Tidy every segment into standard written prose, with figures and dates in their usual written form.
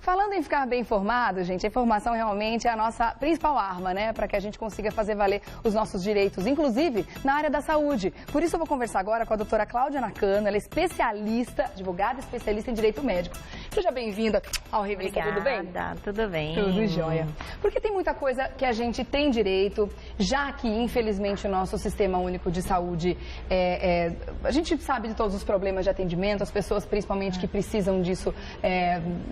Falando em ficar bem informado, gente, a informação realmente é a nossa principal arma, né? Para que a gente consiga fazer valer os nossos direitos, inclusive na área da saúde. Por isso eu vou conversar agora com a doutora Cláudia Nakano, ela é especialista, advogada especialista em direito médico. Seja bem-vinda ao Revista, tudo bem? Obrigada, tudo bem. Tudo jóia. Porque tem muita coisa que a gente tem direito, já que, infelizmente, o nosso Sistema Único de Saúde, a gente sabe de todos os problemas de atendimento, as pessoas, principalmente, que precisam disso,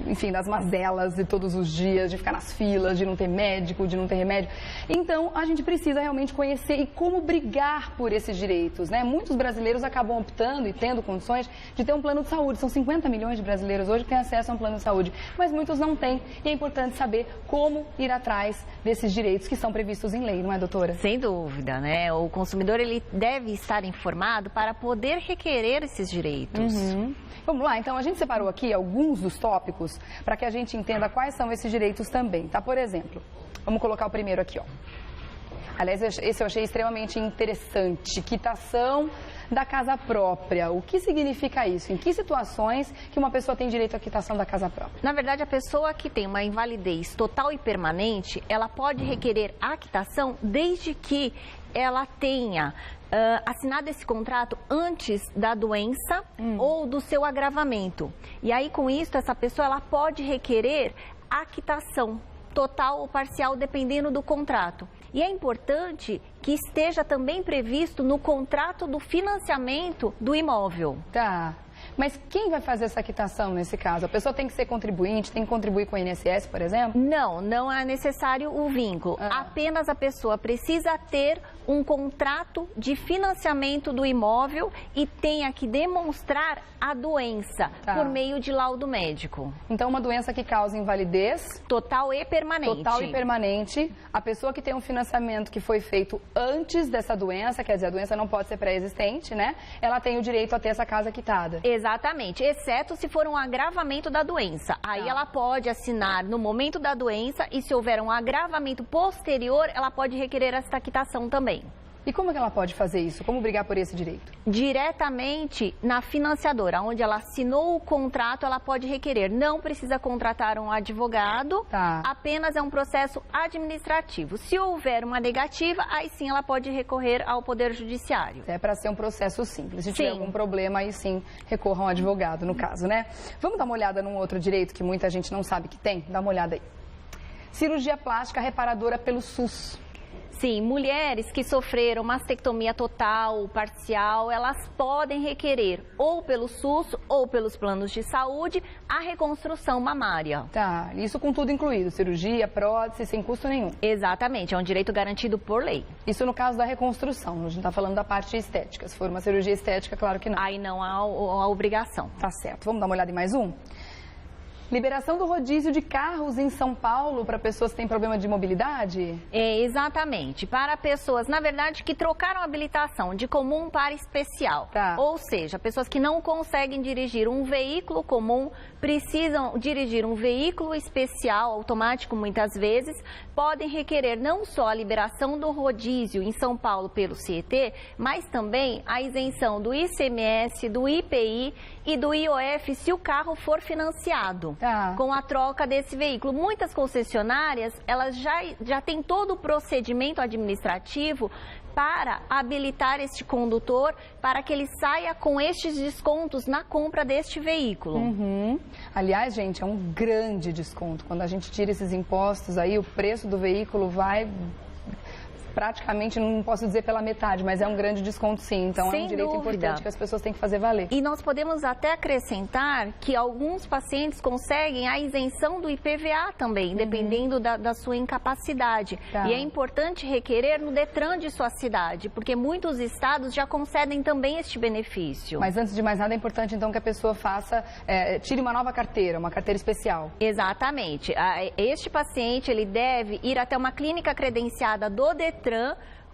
enfim, das mazelas de todos os dias, de ficar nas filas, de não ter médico, de não ter remédio. Então, a gente precisa realmente conhecer e como brigar por esses direitos, né? Muitos brasileiros acabam optando e tendo condições de ter um plano de saúde. São 50 milhões de brasileiros hoje que têm acesso a um plano de saúde, mas muitos não têm. E é importante saber como ir atrás desses direitos que são previstos em lei, não é, doutora? Sem dúvida, né? O consumidor, ele deve estar informado para poder requerer esses direitos. Vamos lá, então a gente separou aqui alguns dos tópicos para que a gente entenda quais são esses direitos também, tá? Por exemplo, vamos colocar o primeiro aqui, ó. Aliás, esse eu achei extremamente interessante, quitação da casa própria. O que significa isso? Em que situações que uma pessoa tem direito à quitação da casa própria? Na verdade, a pessoa que tem uma invalidez total e permanente, ela pode requerer a quitação desde que ela tenha assinado esse contrato antes da doença ou do seu agravamento. E aí, com isso, essa pessoa ela pode requerer a quitação total ou parcial, dependendo do contrato. E é importante que esteja também previsto no contrato do financiamento do imóvel. Tá. Mas quem vai fazer essa quitação nesse caso? A pessoa tem que ser contribuinte, tem que contribuir com o INSS, por exemplo? Não, não é necessário o vínculo. Apenas a pessoa precisa ter um contrato de financiamento do imóvel e tenha que demonstrar a doença por meio de laudo médico. Então, uma doença que causa invalidez total e permanente. Total e permanente. A pessoa que tem um financiamento que foi feito antes dessa doença, quer dizer, a doença não pode ser pré-existente, né? Ela tem o direito a ter essa casa quitada. Exatamente, exceto se for um agravamento da doença. Aí ela pode assinar no momento da doença e se houver um agravamento posterior, ela pode requerer essa quitação também. E como é que ela pode fazer isso? Como brigar por esse direito? Diretamente na financiadora, onde ela assinou o contrato, ela pode requerer. Não precisa contratar um advogado, apenas é um processo administrativo. Se houver uma negativa, aí sim ela pode recorrer ao Poder Judiciário. É para ser um processo simples. Se tiver algum problema, aí sim recorra a um advogado, no caso, né? Vamos dar uma olhada num outro direito que muita gente não sabe que tem? Dá uma olhada aí. Cirurgia plástica reparadora pelo SUS. Sim, mulheres que sofreram mastectomia total, parcial, elas podem requerer ou pelo SUS ou pelos planos de saúde a reconstrução mamária. Tá, isso com tudo incluído, cirurgia, prótese, sem custo nenhum. Exatamente, é um direito garantido por lei. Isso no caso da reconstrução, a gente está falando da parte estética. Se for uma cirurgia estética, claro que não. Aí não há a obrigação. Tá certo, vamos dar uma olhada em mais um? Liberação do rodízio de carros em São Paulo para pessoas que têm problema de mobilidade? Exatamente. Para pessoas, na verdade, que trocaram a habilitação de comum para especial. Ou seja, pessoas que não conseguem dirigir um veículo comum, precisam dirigir um veículo especial, automático muitas vezes, podem requerer não só a liberação do rodízio em São Paulo pelo CET, mas também a isenção do ICMS, do IPI e do IOF se o carro for financiado. Com a troca desse veículo. Muitas concessionárias, elas já têm todo o procedimento administrativo para habilitar este condutor para que ele saia com estes descontos na compra deste veículo. Aliás, gente, é um grande desconto. Quando a gente tira esses impostos aí, o preço do veículo vai praticamente, não posso dizer pela metade, mas é um grande desconto sim. Então é um direito importante que as pessoas têm que fazer valer. E nós podemos até acrescentar que alguns pacientes conseguem a isenção do IPVA também, dependendo da sua incapacidade. E é importante requerer no DETRAN de sua cidade, porque muitos estados já concedem também este benefício. Mas antes de mais nada, é importante então que a pessoa tire uma nova carteira, uma carteira especial. Exatamente. Este paciente, ele deve ir até uma clínica credenciada do DETRAN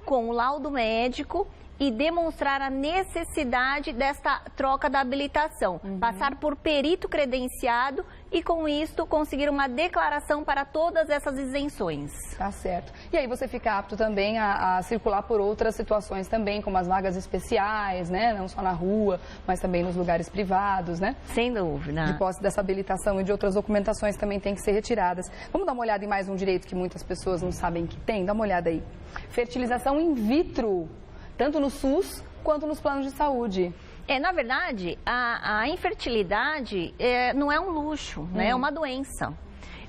com o laudo médico e demonstrar a necessidade desta troca da habilitação. Passar por perito credenciado e, com isto, conseguir uma declaração para todas essas isenções. Tá certo. E aí você fica apto também a circular por outras situações também, como as vagas especiais, né? Não só na rua, mas também nos lugares privados, né? Sem dúvida. De posse dessa habilitação e de outras documentações também tem que ser retiradas. Vamos dar uma olhada em mais um direito que muitas pessoas não sabem que tem? Dá uma olhada aí. Fertilização in vitro, tanto no SUS quanto nos planos de saúde. Na verdade, a infertilidade não é um luxo, né? É uma doença.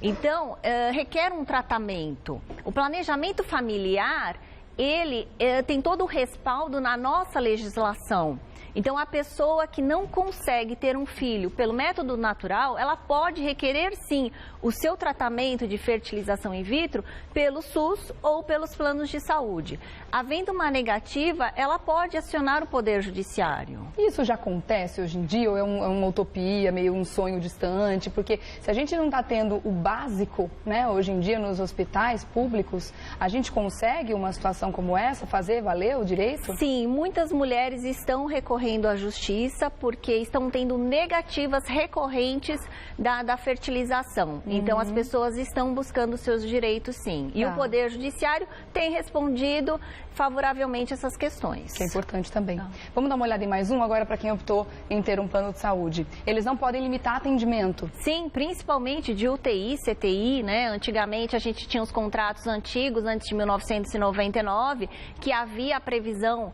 Então, requer um tratamento. O planejamento familiar, ele tem todo o respaldo na nossa legislação. Então, a pessoa que não consegue ter um filho pelo método natural, ela pode requerer, sim, o seu tratamento de fertilização in vitro pelo SUS ou pelos planos de saúde. Havendo uma negativa, ela pode acionar o Poder Judiciário. Isso já acontece hoje em dia ou é uma utopia, meio um sonho distante? Porque se a gente não está tendo o básico, né, hoje em dia nos hospitais públicos, a gente consegue uma situação como essa fazer valer o direito? Sim, muitas mulheres estão recorrendo à justiça porque estão tendo negativas recorrentes da fertilização. Então, as pessoas estão buscando seus direitos, sim. E o Poder Judiciário tem respondido favoravelmente essas questões. Que é importante também. Vamos dar uma olhada em mais um agora para quem optou em ter um plano de saúde. Eles não podem limitar atendimento? Sim, principalmente de UTI, CTI, né? Antigamente a gente tinha os contratos antigos, antes de 1999, que havia a previsão,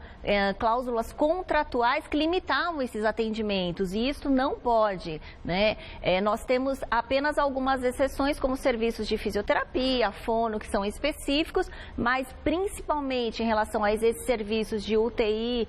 cláusulas contratuais que limitavam esses atendimentos, e isso não pode, né? Nós temos apenas algumas exceções, como serviços de fisioterapia, fono, que são específicos, mas principalmente em relação a esses serviços de UTI,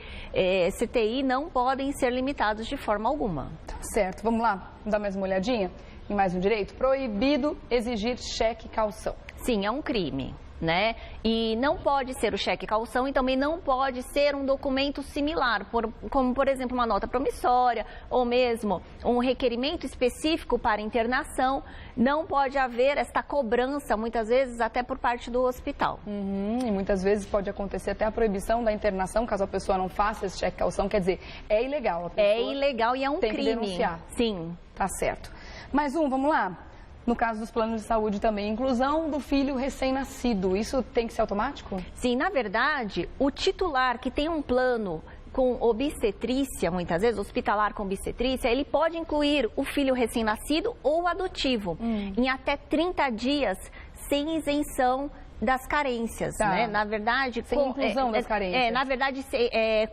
CTI, não podem ser limitados de forma alguma. Tá certo, vamos lá, vamos dar mais uma olhadinha em mais um direito? Proibido exigir cheque calção. Sim, é um crime. Né? E não pode ser o cheque calção e também não pode ser um documento similar, como, por exemplo, uma nota promissória ou mesmo um requerimento específico para internação. Não pode haver esta cobrança, muitas vezes, até por parte do hospital. E muitas vezes pode acontecer até a proibição da internação, caso a pessoa não faça esse cheque calção. Quer dizer, é ilegal. É ilegal e é um crime. Tem que denunciar. Sim. Tá certo. Mais um, vamos lá? No caso dos planos de saúde também, inclusão do filho recém-nascido, isso tem que ser automático? Sim, na verdade, o titular que tem um plano com obstetrícia, muitas vezes, hospitalar com obstetrícia, ele pode incluir o filho recém-nascido ou adotivo em até 30 dias sem isenção das carências, né? Na verdade, sem inclusão das carências. Na verdade,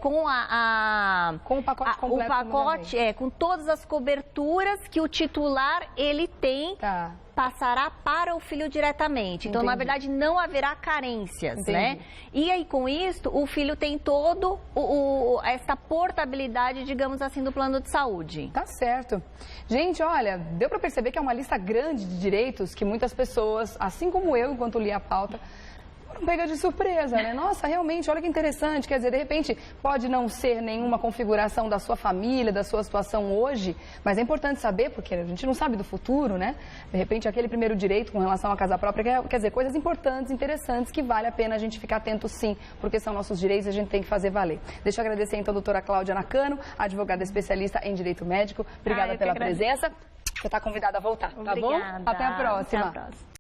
com com o pacote completo. O pacote, com todas as coberturas que o titular ele tem. Passará para o filho diretamente. Então, na verdade, não haverá carências, né? E aí, com isso, o filho tem todo esta portabilidade, digamos assim, do plano de saúde. Tá certo. Gente, olha, deu para perceber que é uma lista grande de direitos que muitas pessoas, assim como eu, enquanto li a pauta, foram pegas de surpresa, né? Nossa, realmente, olha que interessante. Quer dizer, de repente, pode não ser nenhuma configuração da sua família, da sua situação hoje, mas é importante saber, porque a gente não sabe do futuro, né? De repente, aquele primeiro direito com relação à casa própria, quer dizer, coisas importantes, interessantes, que vale a pena a gente ficar atento, sim, porque são nossos direitos e a gente tem que fazer valer. Deixa eu agradecer, então, a doutora Cláudia Nakano, advogada especialista em direito médico. Obrigada pela presença. Você está convidada a voltar, tá bom? Até a próxima. Até a próxima.